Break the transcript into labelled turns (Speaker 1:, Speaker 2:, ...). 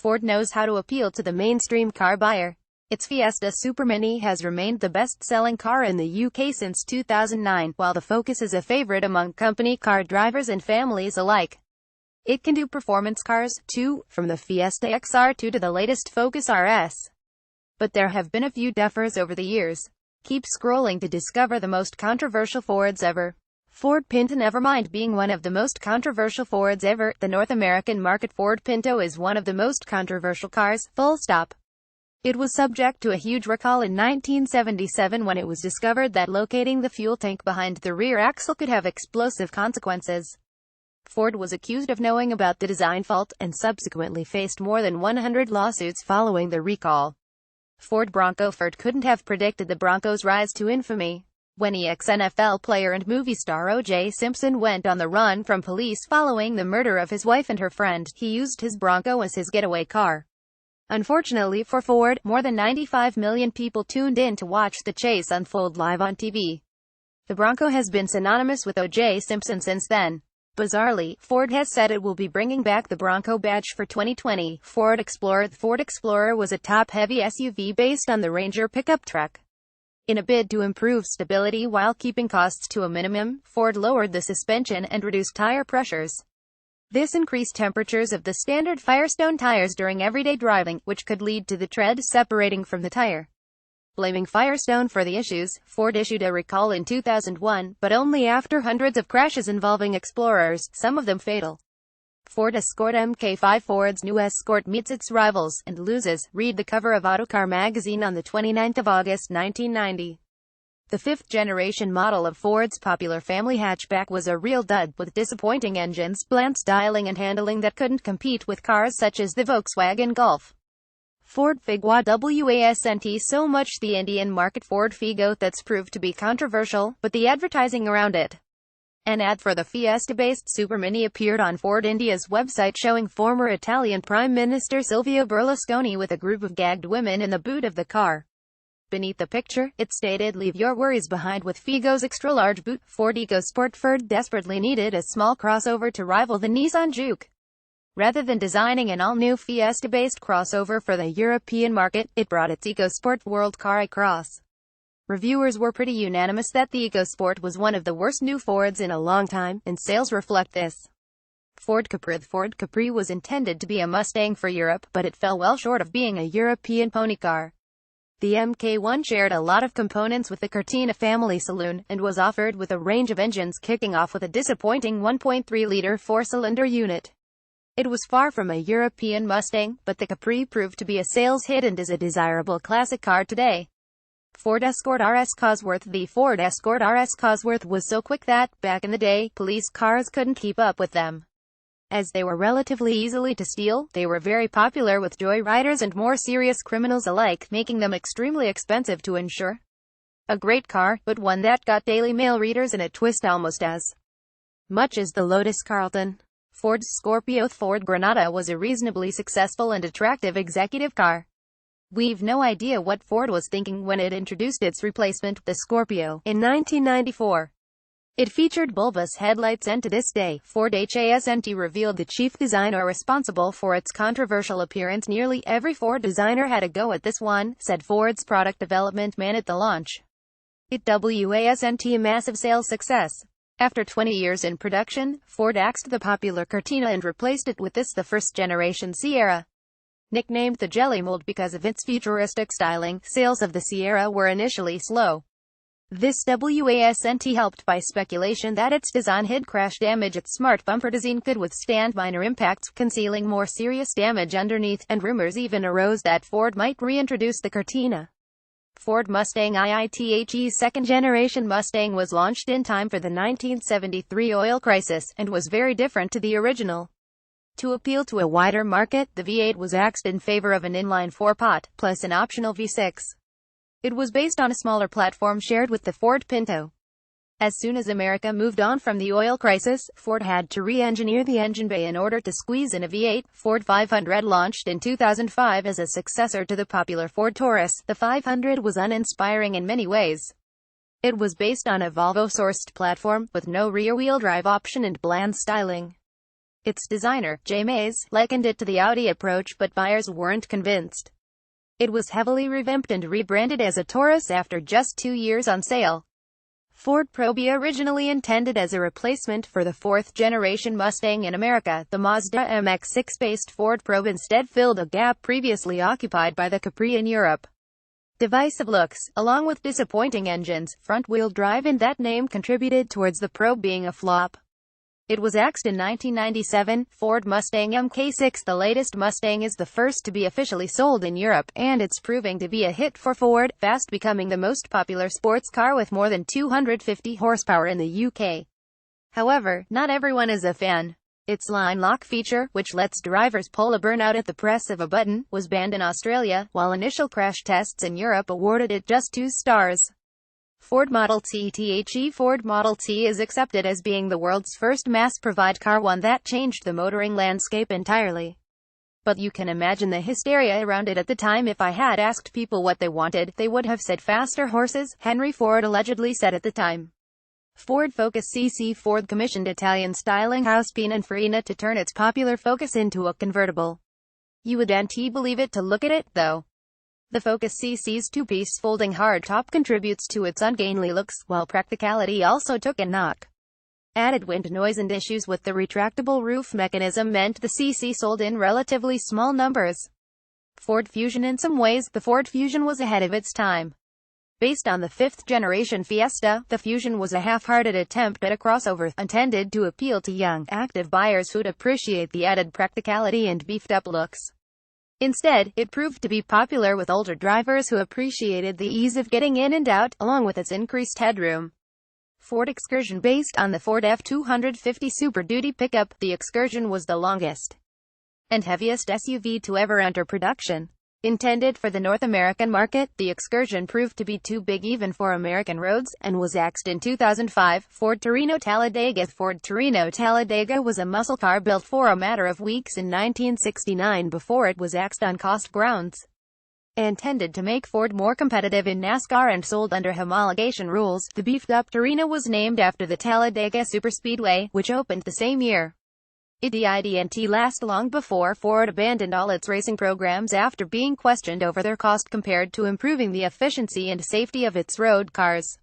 Speaker 1: Ford knows how to appeal to the mainstream car buyer. Its Fiesta Supermini has remained the best-selling car in the UK since 2009, while the Focus is a favorite among company car drivers and families alike. It can do performance cars, too, from the Fiesta XR2 to the latest Focus RS. But there have been a few duffers over the years. Keep scrolling to discover the most controversial Fords ever. Ford Pinto. Never mind being one of the most controversial Fords ever, the North American market Ford Pinto is one of the most controversial cars, full stop. It was subject to a huge recall in 1977 when it was discovered that locating the fuel tank behind the rear axle could have explosive consequences. Ford was accused of knowing about the design fault, and subsequently faced more than 100 lawsuits following the recall. Ford Bronco. Ford couldn't have predicted the Bronco's rise to infamy. When ex-NFL player and movie star O.J. Simpson went on the run from police following the murder of his wife and her friend, he used his Bronco as his getaway car. Unfortunately for Ford, more than 95 million people tuned in to watch the chase unfold live on TV. The Bronco has been synonymous with O.J. Simpson since then. Bizarrely, Ford has said it will be bringing back the Bronco badge for 2020. Ford Explorer. The Ford Explorer was a top-heavy SUV based on the Ranger pickup truck. In a bid to improve stability while keeping costs to a minimum, Ford lowered the suspension and reduced tire pressures. This increased temperatures of the standard Firestone tires during everyday driving, which could lead to the tread separating from the tire. Blaming Firestone for the issues, Ford issued a recall in 2001, but only after hundreds of crashes involving Explorers, some of them fatal. Ford Escort Mk5. Ford's new Escort meets its rivals, and loses. Read the cover of Autocar magazine on the 29th of August, 1990. The fifth-generation model of Ford's popular family hatchback was a real dud, with disappointing engines, bland styling and handling that couldn't compete with cars such as the Volkswagen Golf. Ford Figaro. Wasn't so much the Indian market Ford Figo that's proved to be controversial, but the advertising around it. An ad for the Fiesta-based Supermini appeared on Ford India's website showing former Italian Prime Minister Silvio Berlusconi with a group of gagged women in the boot of the car. Beneath the picture, it stated, "Leave your worries behind with Figo's extra-large boot." Ford EcoSport. Ford desperately needed a small crossover to rival the Nissan Juke. Rather than designing an all-new Fiesta-based crossover for the European market, it brought its EcoSport World Car across. Reviewers were pretty unanimous that the EcoSport was one of the worst new Fords in a long time, and sales reflect this. Ford Capri. The Ford Capri was intended to be a Mustang for Europe, but it fell well short of being a European pony car. The Mk1 shared a lot of components with the Cortina family saloon, and was offered with a range of engines kicking off with a disappointing 1.3-liter four-cylinder unit. It was far from a European Mustang, but the Capri proved to be a sales hit and is a desirable classic car today. Ford Escort RS Cosworth. The Ford Escort RS Cosworth was so quick that, back in the day, police cars couldn't keep up with them. As they were relatively easily to steal, they were very popular with joyriders and more serious criminals alike, making them extremely expensive to insure. A great car, but one that got Daily Mail readers in a twist almost as much as the Lotus Carlton. Ford's Scorpio. Ford Granada was a reasonably successful and attractive executive car. We've no idea what Ford was thinking when it introduced its replacement, the Scorpio, in 1994. It featured bulbous headlights, and to this day, Ford hasn't revealed the chief designer responsible for its controversial appearance. "Nearly every Ford designer had a go at this one," said Ford's product development man at the launch. It wasn't a massive sales success. After 20 years in production, Ford axed the popular Cortina and replaced it with this, the first-generation Sierra. Nicknamed the Jelly Mold because of its futuristic styling, sales of the Sierra were initially slow. This wasn't helped by speculation that its design hid crash damage. Its smart bumper design could withstand minor impacts, concealing more serious damage underneath, and rumors even arose that Ford might reintroduce the Cortina. Ford Mustang IITHE's second-generation Mustang was launched in time for the 1973 oil crisis, and was very different to the original. To appeal to a wider market, the V8 was axed in favor of an inline four-pot, plus an optional V6. It was based on a smaller platform shared with the Ford Pinto. As soon as America moved on from the oil crisis, Ford had to re-engineer the engine bay in order to squeeze in a V8. Ford 500 launched in 2005 as a successor to the popular Ford Taurus. The 500 was uninspiring in many ways. It was based on a Volvo-sourced platform, with no rear-wheel drive option and bland styling. Its designer, Jay Mays, likened it to the Audi approach, but buyers weren't convinced. It was heavily revamped and rebranded as a Taurus after just 2 years on sale. Ford Probia, originally intended as a replacement for the fourth-generation Mustang in America, the Mazda MX-6-based Ford Probe instead filled a gap previously occupied by the Capri in Europe. Divisive looks, along with disappointing engines, front-wheel drive and that name contributed towards the Probe being a flop. It was axed in 1997, Ford Mustang Mk6. The latest Mustang is the first to be officially sold in Europe, and it's proving to be a hit for Ford, fast becoming the most popular sports car with more than 250 horsepower in the UK. However, not everyone is a fan. Its line lock feature, which lets drivers pull a burnout at the press of a button, was banned in Australia, while initial crash tests in Europe awarded it just 2 stars. Ford Model T. Ford Model T is accepted as being the world's first mass-produced car, one that changed the motoring landscape entirely. But you can imagine the hysteria around it at the time. If I had asked people what they wanted, they would have said faster horses, Henry Ford allegedly said at the time. Ford Focus CC. Ford commissioned Italian styling house Pininfarina to turn its popular Focus into a convertible. You wouldn't believe it to look at it, though. The Focus CC's two-piece folding hardtop contributes to its ungainly looks, while practicality also took a knock. Added wind noise and issues with the retractable roof mechanism meant the CC sold in relatively small numbers. Ford Fusion. In some ways, the Ford Fusion was ahead of its time. Based on the fifth-generation Fiesta, the Fusion was a half-hearted attempt at a crossover, intended to appeal to young, active buyers who'd appreciate the added practicality and beefed-up looks. Instead, it proved to be popular with older drivers who appreciated the ease of getting in and out, along with its increased headroom. Ford Excursion. Based on the Ford F-250 Super Duty pickup, the Excursion was the longest and heaviest SUV to ever enter production. Intended for the North American market, the Excursion proved to be too big even for American roads, and was axed in 2005. Ford Torino Talladega. Ford Torino Talladega was a muscle car built for a matter of weeks in 1969 before it was axed on cost grounds. Intended to make Ford more competitive in NASCAR and sold under homologation rules, the beefed-up Torino was named after the Talladega Superspeedway, which opened the same year. It didn't last long before Ford abandoned all its racing programs after being questioned over their cost compared to improving the efficiency and safety of its road cars.